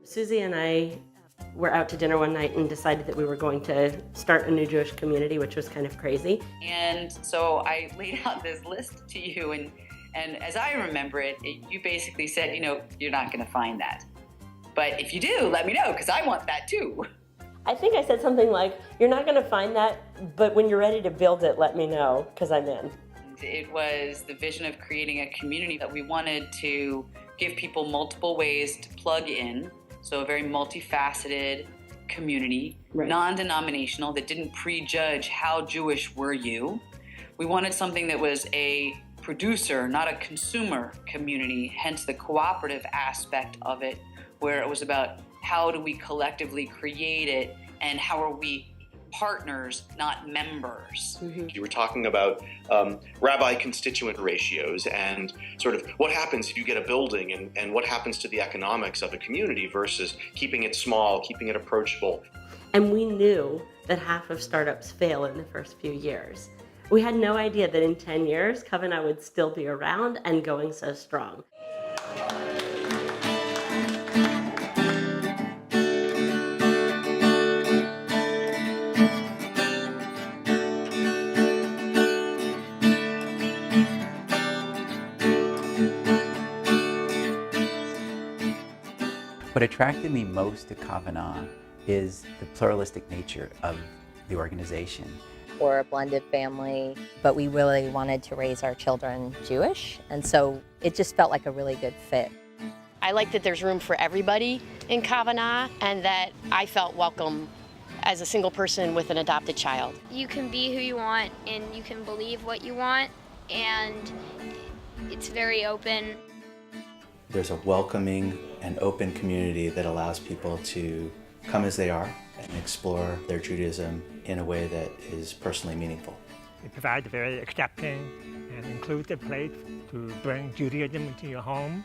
Susie and I were out to dinner one night and decided that we were going to start a new Jewish community, which was kind of crazy. And so I laid out this list to you, and as I remember it, you basically said, you're not going to find that. But if you do, let me know, because I want that too. I think I said something like, you're not going to find that, but when you're ready to build it, let me know, because I'm in. It was the vision of creating a community that we wanted to give people multiple ways to plug in. So a very multifaceted community, right. Non-denominational, that didn't prejudge how Jewish were you. We wanted something that was a producer, not a consumer community, hence the cooperative aspect of it, where it was about how do we collectively create it and how are we partners, not members. Mm-hmm. You were talking about rabbi-constituent ratios and sort of what happens if you get a building and what happens to the economics of a community versus keeping it small, keeping it approachable. And we knew that half of startups fail in the first few years. We had no idea that in 10 years, Kavana would still be around and going so strong. What attracted me most to Kavana is the pluralistic nature of the organization. We're a blended family, but we really wanted to raise our children Jewish, and so it just felt like a really good fit. I like that there's room for everybody in Kavana, and that I felt welcome as a single person with an adopted child. You can be who you want, and you can believe what you want, and it's very open. There's a welcoming and open community that allows people to come as they are and explore their Judaism in a way that is personally meaningful. We provide a very accepting and inclusive place to bring Judaism into your home.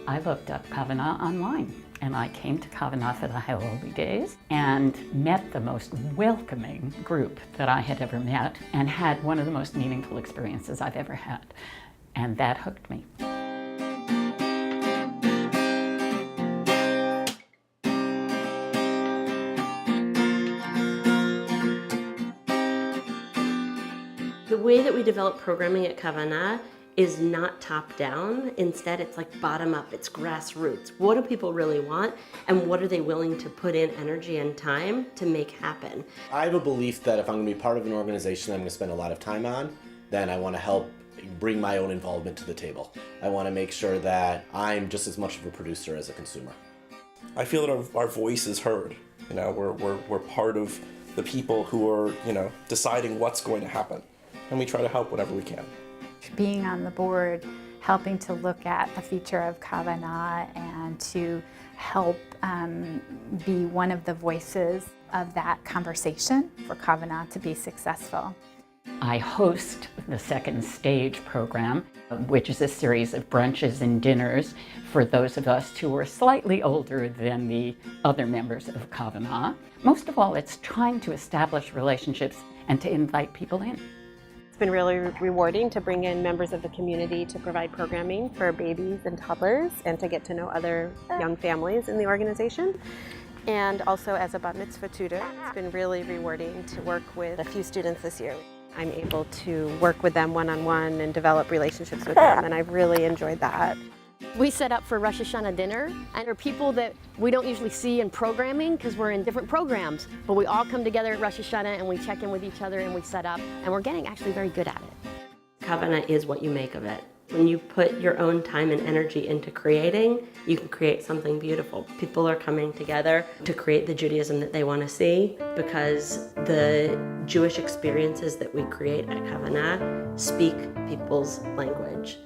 I looked up Kavana online, and I came to Kavana for the Holy Days and met the most welcoming group that I had ever met and had one of the most meaningful experiences I've ever had, and that hooked me. The way that we develop programming at Kavana is not top-down. Instead, it's like bottom-up, it's grassroots. What do people really want, and what are they willing to put in energy and time to make happen? I have a belief that if I'm going to be part of an organization I'm going to spend a lot of time on, then I want to help bring my own involvement to the table. I want to make sure that I'm just as much of a producer as a consumer. I feel that our voice is heard. We're part of the people who are, deciding what's going to happen. And we try to help whenever we can. Being on the board, helping to look at the future of Kavana and to help be one of the voices of that conversation for Kavana to be successful. I host the Second Stage program, which is a series of brunches and dinners for those of us who are slightly older than the other members of Kavana. Most of all, it's trying to establish relationships and to invite people in. It's been really rewarding to bring in members of the community to provide programming for babies and toddlers and to get to know other young families in the organization. And also as a bat mitzvah tutor, it's been really rewarding to work with a few students this year. I'm able to work with them one-on-one and develop relationships with them, and I've really enjoyed that. We set up for Rosh Hashanah dinner, and there are people that we don't usually see in programming because we're in different programs, but we all come together at Rosh Hashanah and we check in with each other and we set up, and we're getting actually very good at it. Kavana is what you make of it. When you put your own time and energy into creating, you can create something beautiful. People are coming together to create the Judaism that they want to see because the Jewish experiences that we create at Kavana speak people's language.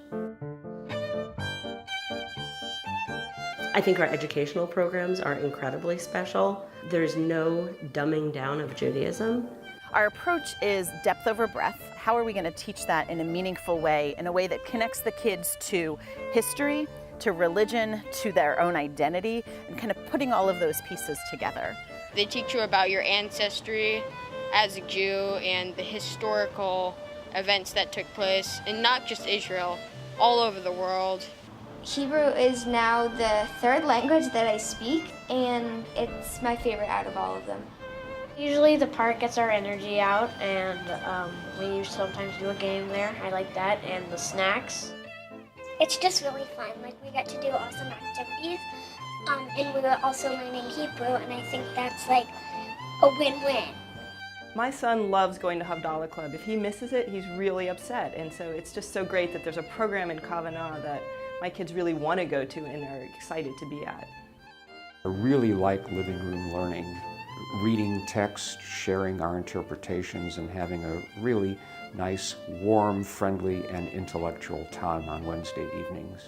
I think our educational programs are incredibly special. There's no dumbing down of Judaism. Our approach is depth over breadth. How are we going to teach that in a meaningful way, in a way that connects the kids to history, to religion, to their own identity, and kind of putting all of those pieces together. They teach you about your ancestry as a Jew and the historical events that took place in not just Israel, all over the world. Hebrew is now the third language that I speak, and it's my favorite out of all of them. Usually the park gets our energy out, and we sometimes do a game there. I like that, and the snacks. It's just really fun. Like, we got to do awesome activities, and we were also learning Hebrew, and I think that's like a win-win. My son loves going to Havdalah Club. If he misses it, he's really upset, and so it's just so great that there's a program in Kavana that my kids really want to go to and are excited to be at. I really like living room learning, reading text, sharing our interpretations, and having a really nice, warm, friendly, and intellectual time on Wednesday evenings.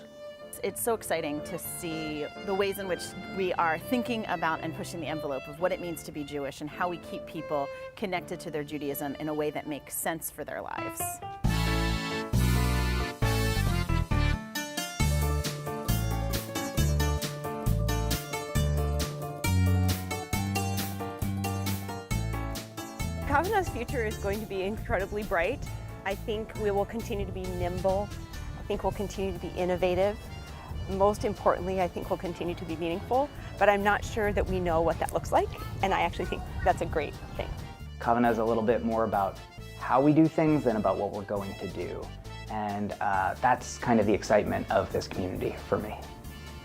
It's so exciting to see the ways in which we are thinking about and pushing the envelope of what it means to be Jewish and how we keep people connected to their Judaism in a way that makes sense for their lives. Kavana's future is going to be incredibly bright. I think we will continue to be nimble. I think we'll continue to be innovative. Most importantly, I think we'll continue to be meaningful, but I'm not sure that we know what that looks like, and I actually think that's a great thing. Kavana is a little bit more about how we do things than about what we're going to do, and that's kind of the excitement of this community for me.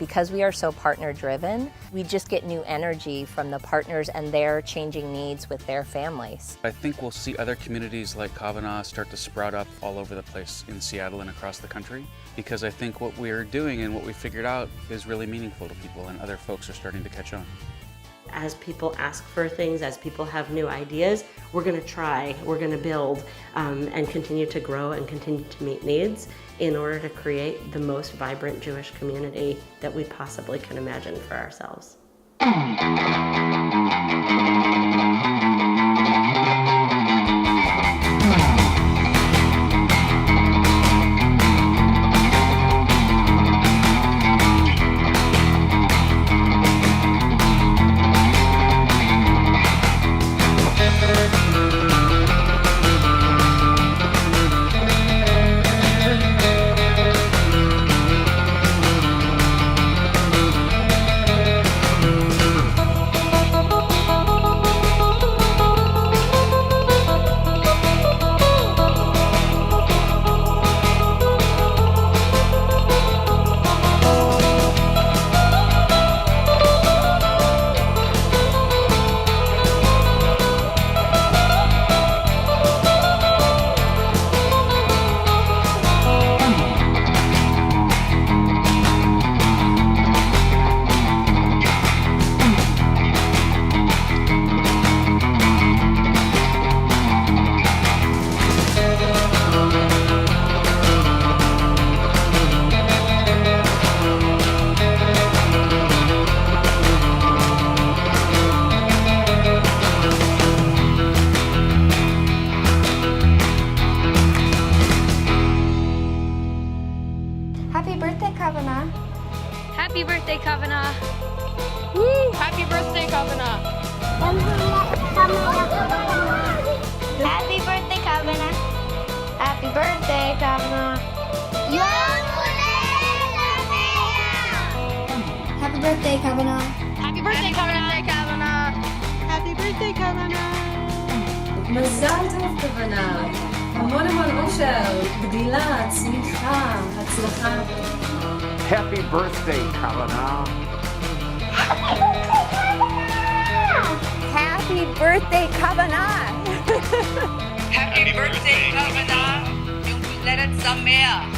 Because we are so partner-driven, we just get new energy from the partners and their changing needs with their families. I think we'll see other communities like Kavana start to sprout up all over the place in Seattle and across the country, because I think what we're doing and what we figured out is really meaningful to people, and other folks are starting to catch on. As people ask for things, as people have new ideas, we're going to try, we're going to build, and continue to grow and continue to meet needs in order to create the most vibrant Jewish community that we possibly can imagine for ourselves. Happy birthday, Kavana. Woo! Happy birthday, Kavana. Happy birthday, Kavana. Happy birthday, Kavana. Happy birthday, Kavana. Happy birthday, Kavana. Happy birthday, Kavana. מזל טוב, כוונה. המון המון אושר, גדילה, צמיחה, הצלחה. Happy birthday, Kavana. Happy birthday, Kavana. Happy birthday, Kavana. Yom Halelet Sameach.